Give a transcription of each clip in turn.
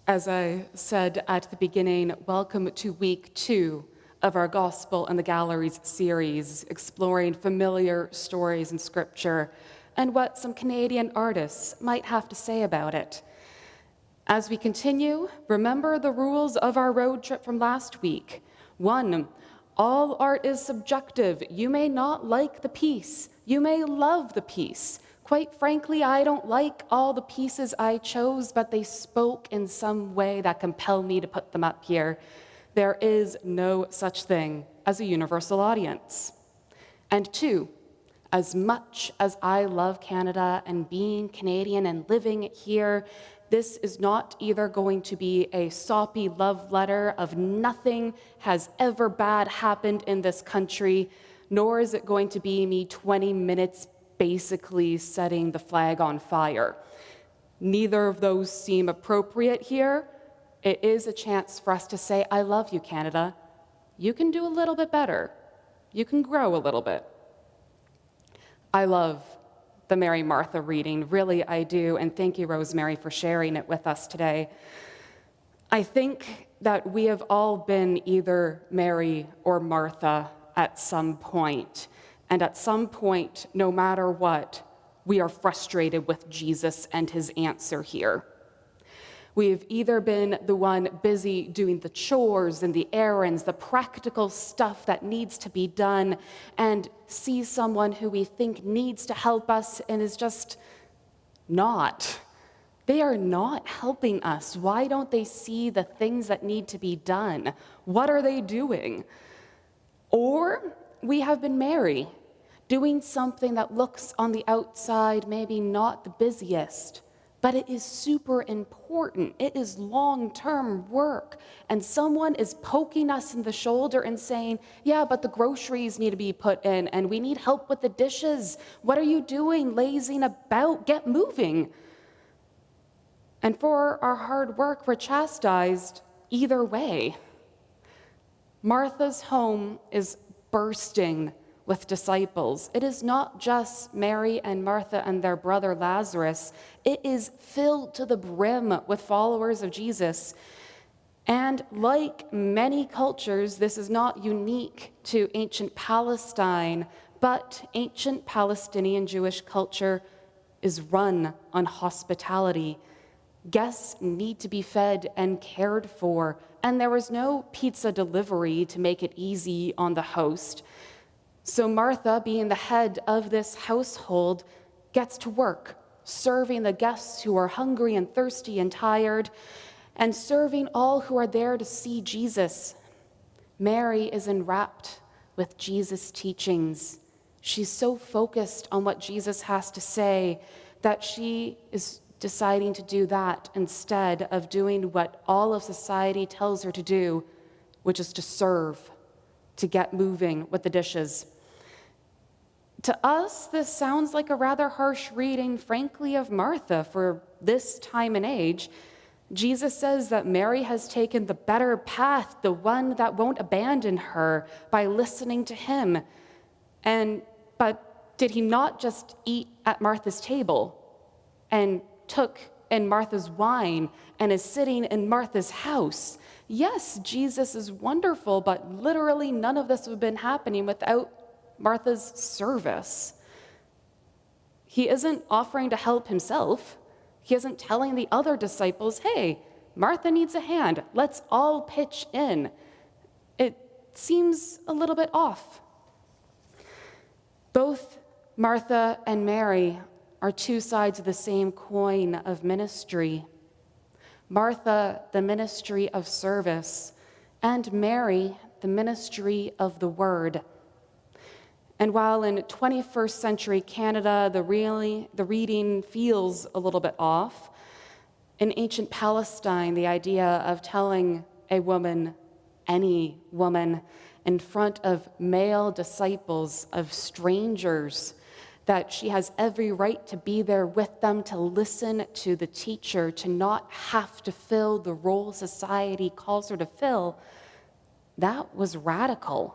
As I said at the beginning, welcome to week 2 of our Gospel in the Galleries series, exploring familiar stories in Scripture and what some Canadian artists might have to say about it. As we continue, remember the rules of our road trip from last week. 1, all art is subjective. You may not like the piece. You may love the piece. Quite frankly, I don't like all the pieces I chose, but they spoke in some way that compelled me to put them up here. There is no such thing as a universal audience. And 2, as much as I love Canada and being Canadian and living here, this is not either going to be a soppy love letter of nothing has ever bad happened in this country, nor is it going to be me 20 minutes basically setting the flag on fire. Neither of those seem appropriate here. It is a chance for us to say, I love you, Canada. You can do a little bit better. You can grow a little bit. I love the Mary Martha reading, really I do, and thank you, Rosemary, for sharing it with us today. I think that we have all been either Mary or Martha at some point. And at some point, no matter what, we are frustrated with Jesus and his answer here. We have either been the one busy doing the chores and the errands, the practical stuff that needs to be done, and see someone who we think needs to help us and is just not. They are not helping us. Why don't they see the things that need to be done? What are they doing? Or we have been Mary, doing something that looks on the outside maybe not the busiest, but it is super important. It is long-term work. And someone is poking us in the shoulder and saying, yeah, but the groceries need to be put in and we need help with the dishes. What are you doing, lazing about? Get moving. And for our hard work, we're chastised either way. Martha's home is bursting with disciples. It is not just Mary and Martha and their brother Lazarus. It is filled to the brim with followers of Jesus. And like many cultures, this is not unique to ancient Palestine, but ancient Palestinian Jewish culture is run on hospitality. Guests need to be fed and cared for, and there was no pizza delivery to make it easy on the host. So Martha, being the head of this household, gets to work, serving the guests who are hungry and thirsty and tired, and serving all who are there to see Jesus. Mary is enwrapped with Jesus' teachings. She's so focused on what Jesus has to say that she is deciding to do that instead of doing what all of society tells her to do, which is to serve, to get moving with the dishes. To us, this sounds like a rather harsh reading, frankly, of Martha for this time and age. Jesus says that Mary has taken the better path, the one that won't abandon her, by listening to him. But did he not just eat at Martha's table and took in Martha's wine and is sitting in Martha's house? Yes, Jesus is wonderful, but literally none of this would have been happening without Martha's service. He isn't offering to help himself. He isn't telling the other disciples, hey, Martha needs a hand. Let's all pitch in. It seems a little bit off. Both Martha and Mary are two sides of the same coin of ministry. Martha, the ministry of service, and Mary, the ministry of the word. And while in 21st century Canada, the reading feels a little bit off, in ancient Palestine, the idea of telling a woman, any woman, in front of male disciples, of strangers, that she has every right to be there with them, to listen to the teacher, to not have to fill the role society calls her to fill, that was radical.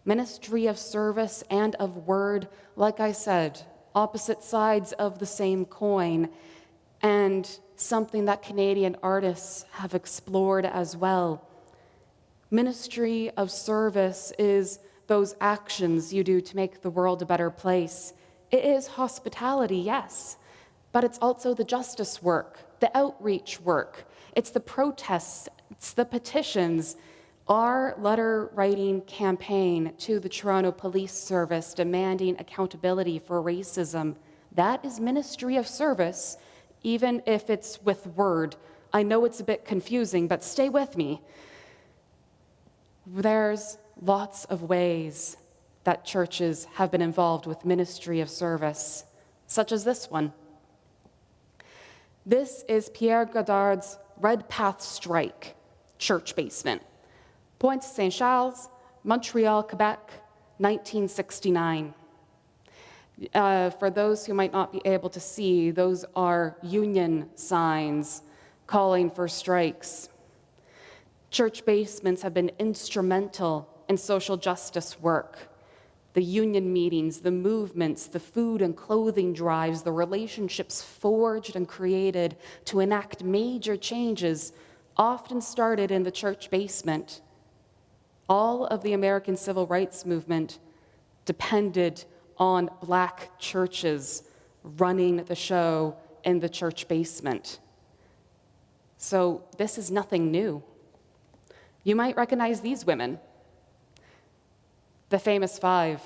Ministry of service and of word, like I said, opposite sides of the same coin. and something that Canadian artists have explored as well. Ministry of service is those actions you do to make the world a better place. It is hospitality, yes, but it's also the justice work, the outreach work. It's the protests, it's the petitions. Our letter writing campaign to the Toronto Police Service demanding accountability for racism, that is ministry of service, even if it's with word. I know it's a bit confusing, but stay with me. There's lots of ways that churches have been involved with ministry of service, such as this one. This is Pierre Godard's Red Path Strike church basement. Pointe Saint Charles, Montreal, Quebec, 1969. For those who might not be able to see, those are union signs calling for strikes. Church basements have been instrumental in social justice work. The union meetings, the movements, the food and clothing drives, the relationships forged and created to enact major changes often started in the church basement. All of the American civil rights movement depended on Black churches running the show in the church basement. So this is nothing new. You might recognize these women. The famous five,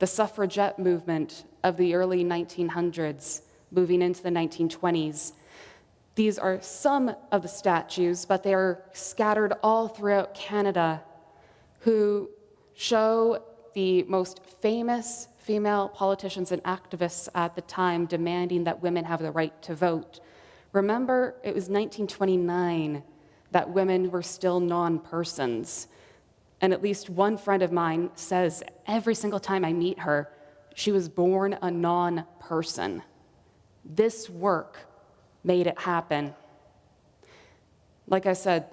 the suffragette movement of the early 1900s, moving into the 1920s. These are some of the statues, but they are scattered all throughout Canada, who show the most famous female politicians and activists at the time demanding that women have the right to vote. Remember, it was 1929 that women were still non-persons. And at least one friend of mine says every single time I meet her, she was born a non-person. This work made it happen. Like I said,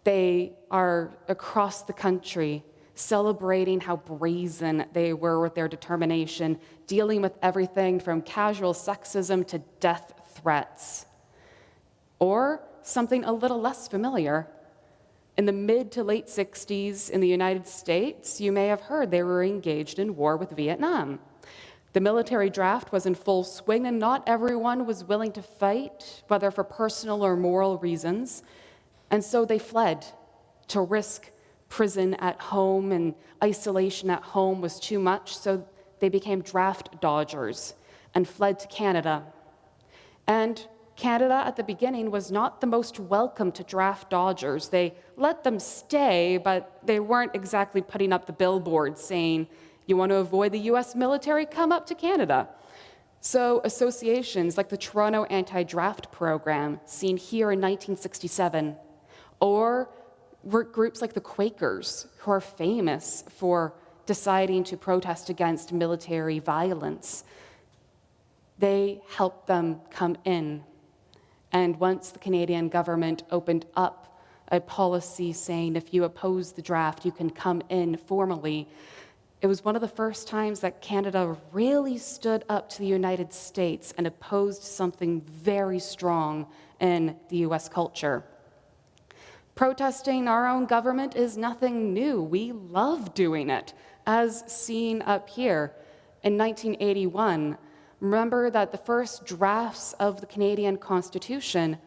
they are across the country celebrating how brazen they were with their determination, dealing with everything from casual sexism to death threats. Or something a little less familiar. In the mid to late 60s in the United States, you may have heard they were engaged in war with Vietnam. The military draft was in full swing, and not everyone was willing to fight, whether for personal or moral reasons. And so they fled. To risk prison at home and isolation at home was too much, so they became draft dodgers and fled to Canada. And Canada at the beginning was not the most welcome to draft dodgers. They let them stay, but they weren't exactly putting up the billboards saying, "You want to avoid the US military? Come up to Canada." So associations like the Toronto Anti-Draft Program, seen here in 1967, or work groups like the Quakers, who are famous for deciding to protest against military violence, they helped them come in. And once the Canadian government opened up a policy saying if you oppose the draft, you can come in formally, it was one of the first times that Canada really stood up to the United States and opposed something very strong in the US culture. Protesting our own government is nothing new. We love doing it, as seen up here. In 1981, remember that the first drafts of the Canadian Constitution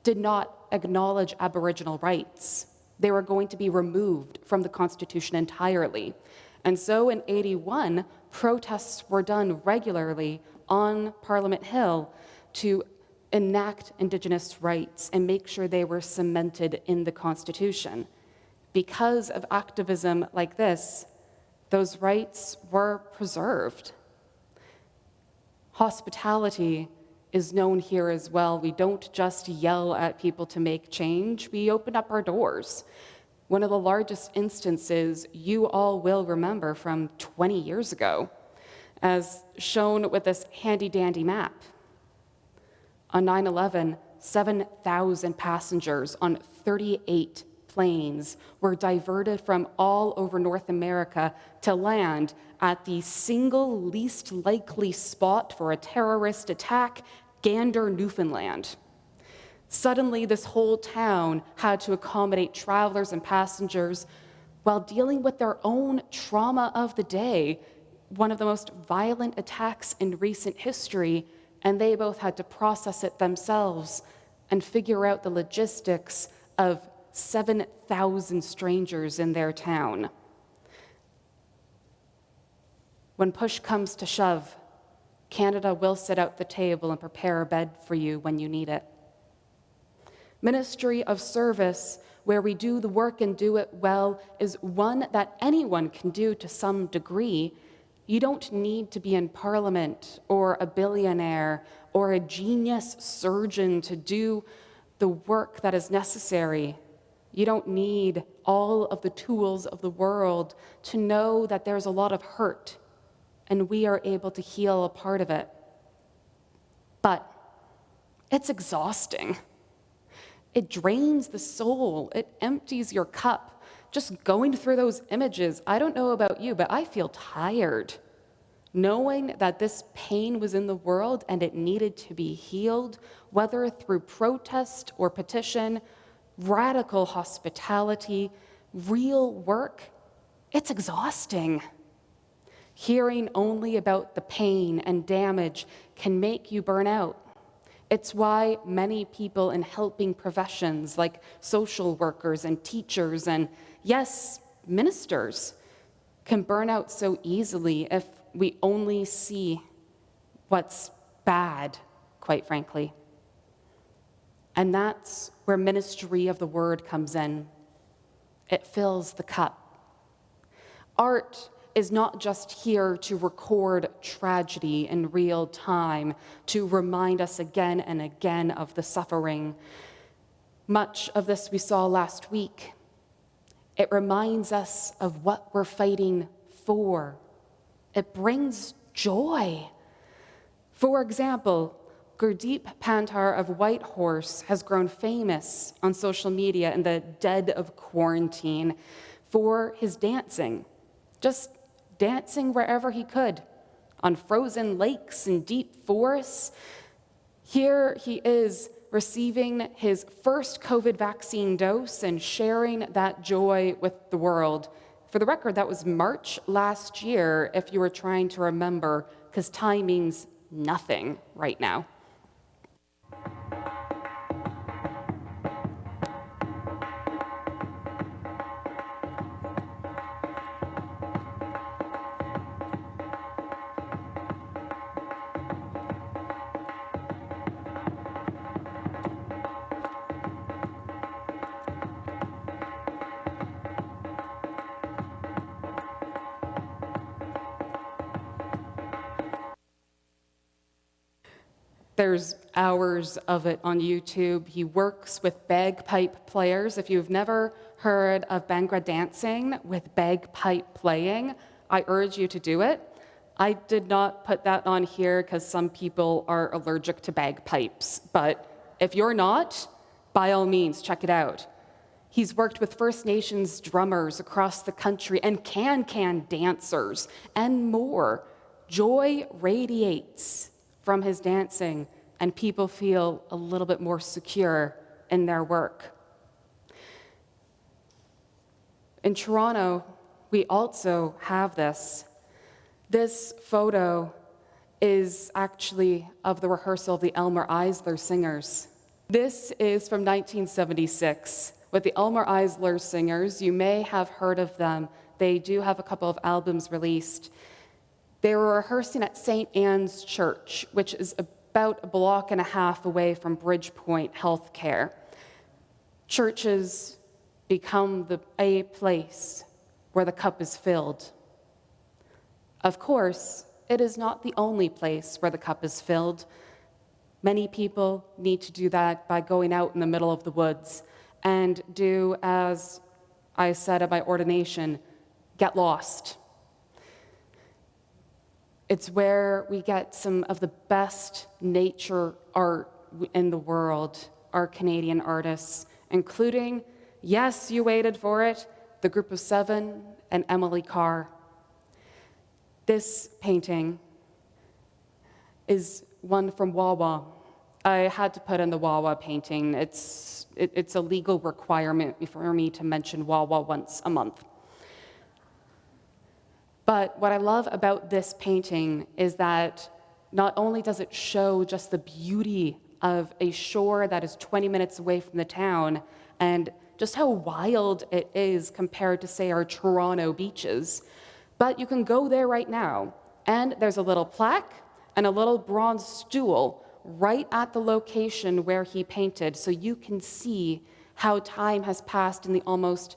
did not acknowledge Aboriginal rights. They were going to be removed from the Constitution entirely. And so in 81, protests were done regularly on Parliament Hill to enact Indigenous rights and make sure they were cemented in the Constitution. Because of activism like this, those rights were preserved. Hospitality is known here as well. We don't just yell at people to make change, we open up our doors. One of the largest instances you all will remember from 20 years ago, as shown with this handy-dandy map. On 9/11, 7,000 passengers on 38 planes were diverted from all over North America to land at the single least likely spot for a terrorist attack Gander, Newfoundland. Suddenly, this whole town had to accommodate travelers and passengers while dealing with their own trauma of the day, one of the most violent attacks in recent history, and they both had to process it themselves and figure out the logistics of 7,000 strangers in their town. When push comes to shove, Canada will sit out the table and prepare a bed for you when you need it. Ministry of service, where we do the work and do it well, is one that anyone can do to some degree. You don't need to be in Parliament or a billionaire or a genius surgeon to do the work that is necessary. You don't need all of the tools of the world to know that there's a lot of hurt, and we are able to heal a part of it. But it's exhausting. It drains the soul. It empties your cup. Just going through those images, I don't know about you, but I feel tired. Knowing that this pain was in the world and it needed to be healed, whether through protest or petition, radical hospitality, real work, it's exhausting. Hearing only about the pain and damage can make you burn out. It's why many people in helping professions like social workers and teachers and, yes, ministers can burn out so easily if we only see what's bad, quite frankly. And that's where ministry of the word comes in. It fills the cup. Art is not just here to record tragedy in real time, to remind us again and again of the suffering. Much of this we saw last week. It reminds us of what we're fighting for. It brings joy. For example, Gurdeep Pantar of Whitehorse has grown famous on social media in the dead of quarantine for his dancing. Just dancing wherever he could, on frozen lakes and deep forests. Here he is receiving his first COVID vaccine dose and sharing that joy with the world. For the record, that was March last year, if you were trying to remember, because time means nothing right now. There's hours of it on YouTube. He works with bagpipe players. If you've never heard of Bhangra dancing with bagpipe playing, I urge you to do it. I did not put that on here because some people are allergic to bagpipes, but if you're not, by all means, check it out. He's worked with First Nations drummers across the country and can-can dancers and more. Joy radiates from his dancing, and people feel a little bit more secure in their work. In Toronto, we also have this. This photo is actually of the rehearsal of the Elmer Eisler Singers. This is from 1976 with the Elmer Eisler Singers. You may have heard of them. They do have a couple of albums released. They were rehearsing at St. Anne's Church, which is about a block and a half away from Bridgepoint Healthcare. Churches become a place where the cup is filled. Of course, it is not the only place where the cup is filled. Many people need to do that by going out in the middle of the woods and do, as I said at my ordination, get lost. It's where we get some of the best nature art in the world, our Canadian artists, including, yes, you waited for it, the Group of Seven and Emily Carr. This painting is one from Wawa. I had to put in the Wawa painting. It's a legal requirement for me to mention Wawa once a month. But what I love about this painting is that not only does it show just the beauty of a shore that is 20 minutes away from the town and just how wild it is compared to, say, our Toronto beaches, but you can go there right now, and there's a little plaque and a little bronze stool right at the location where he painted, so you can see how time has passed in the almost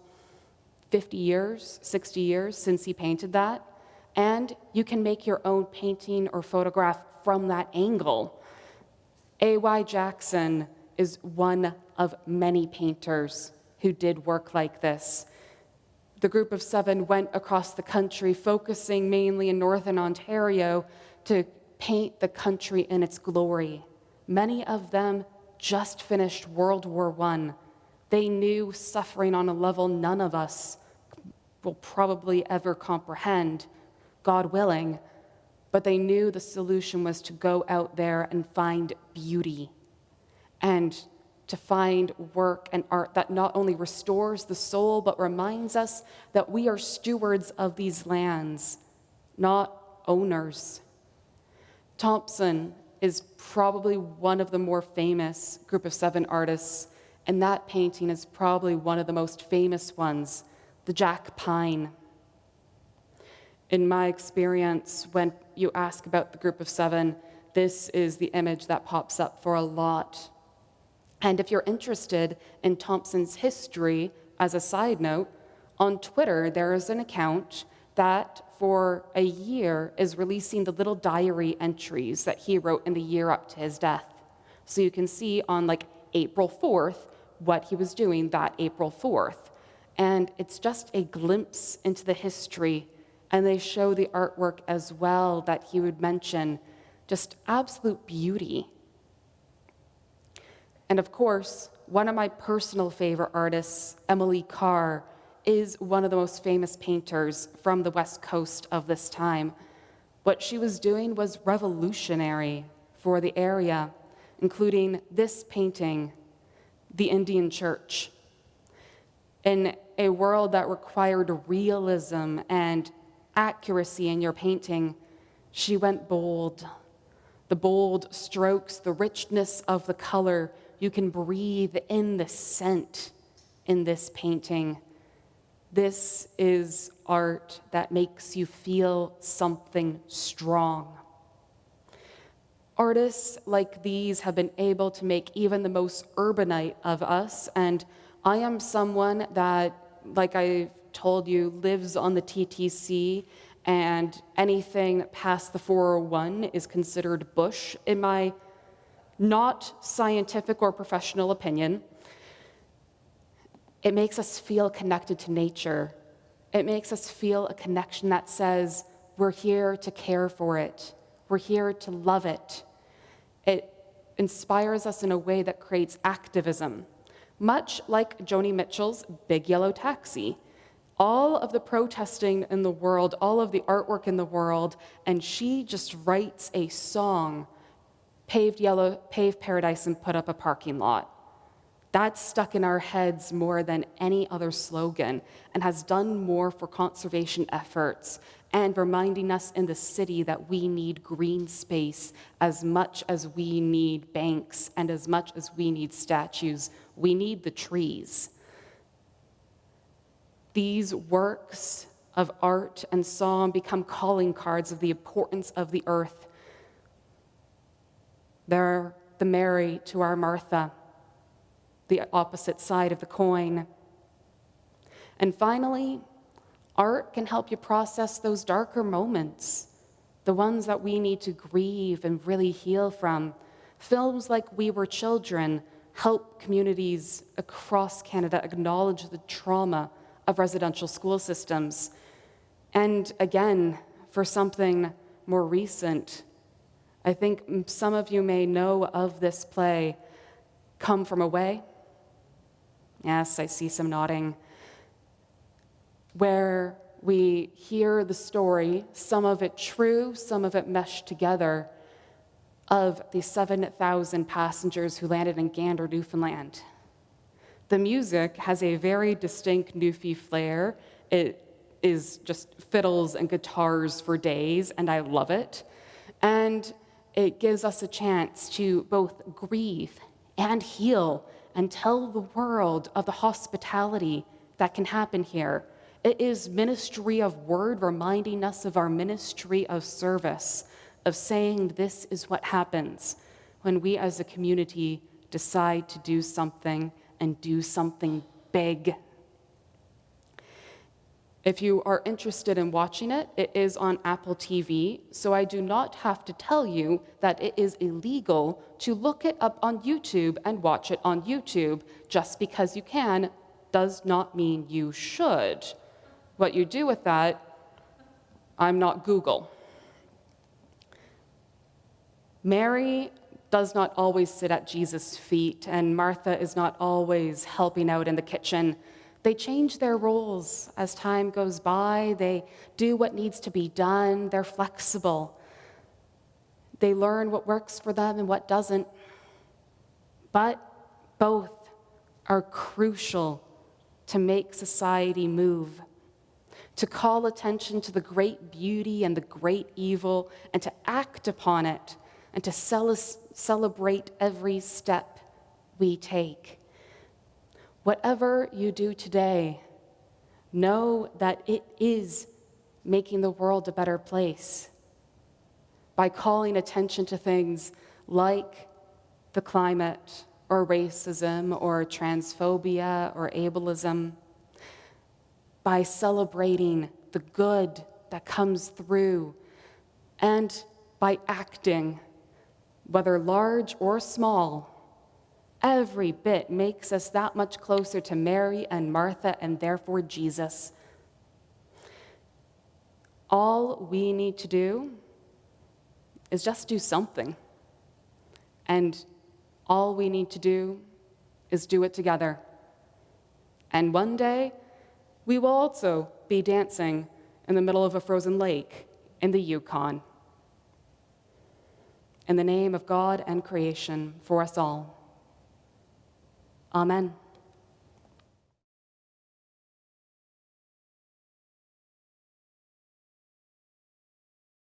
50 years, 60 years since he painted that, and you can make your own painting or photograph from that angle. A.Y. Jackson is one of many painters who did work like this. The group of 7 went across the country, focusing mainly in Northern Ontario, to paint the country in its glory. Many of them just finished World War I. They knew suffering on a level none of us will probably ever comprehend, God willing, but they knew the solution was to go out there and find beauty and to find work and art that not only restores the soul, but reminds us that we are stewards of these lands, not owners. Thompson is probably one of the more famous group of 7 artists, and that painting is probably one of the most famous ones, the Jack Pine. In my experience, when you ask about the group of 7, this is the image that pops up for a lot. And if you're interested in Thompson's history, as a side note, on Twitter, there is an account that for a year is releasing the little diary entries that he wrote in the year up to his death. So you can see on like April 4th what he was doing that April 4th. And it's just a glimpse into the history, and they show the artwork as well that he would mention, just absolute beauty. And of course, one of my personal favorite artists, Emily Carr, is one of the most famous painters from the West Coast of this time. What she was doing was revolutionary for the area, including this painting, The Indian Church. In a world that required realism and accuracy in your painting, she went bold. The bold strokes, the richness of the color, you can breathe in the scent in this painting. This is art that makes you feel something strong. Artists like these have been able to make even the most urbanite of us, and I am someone that, like I told you, lives on the TTC, and anything past the 401 is considered bush in my not scientific or professional opinion. It makes us feel connected to nature. It makes us feel a connection that says we're here to care for it. We're here to love it. It inspires us in a way that creates activism, much like Joni Mitchell's Big Yellow Taxi. All of the protesting in the world, all of the artwork in the world, and she just writes a song, pave paradise and put up a parking lot. That's stuck in our heads more than any other slogan and has done more for conservation efforts and reminding us in the city that we need green space as much as we need banks and as much as we need statues. We need the trees. These works of art and song become calling cards of the importance of the earth. They're the Mary to our Martha, the opposite side of the coin. And finally, art can help you process those darker moments, the ones that we need to grieve and really heal from. Films like We Were Children help communities across Canada acknowledge the trauma of residential school systems. And again, for something more recent, I think some of you may know of this play, Come From Away. Yes, I see some nodding. Where we hear the story, some of it true, some of it meshed together, of the 7,000 passengers who landed in Gander, Newfoundland. The music has a very distinct Newfie flair. It is just fiddles and guitars for days, and I love it. And it gives us a chance to both grieve and heal and tell the world of the hospitality that can happen here. It is ministry of word reminding us of our ministry of service, of saying this is what happens when we as a community decide to do something and do something big. If you are interested in watching it, it is on Apple TV, so I do not have to tell you that it is illegal to look it up on YouTube and watch it on YouTube. Just because you can does not mean you should. What you do with that, I'm not Google. Mary does not always sit at Jesus' feet, and Martha is not always helping out in the kitchen. They change their roles as time goes by. They do what needs to be done. They're flexible. They learn what works for them and what doesn't. But both are crucial to make society move, to call attention to the great beauty and the great evil, and to act upon it, and to celebrate every step we take. Whatever you do today, know that it is making the world a better place by calling attention to things like the climate, or racism, or transphobia, or ableism, by celebrating the good that comes through, and by acting, whether large or small. Every bit makes us that much closer to Mary and Martha and therefore Jesus. All we need to do is just do something. And all we need to do is do it together. And one day, we will also be dancing in the middle of a frozen lake in the Yukon. In the name of God and creation for us all. Amen.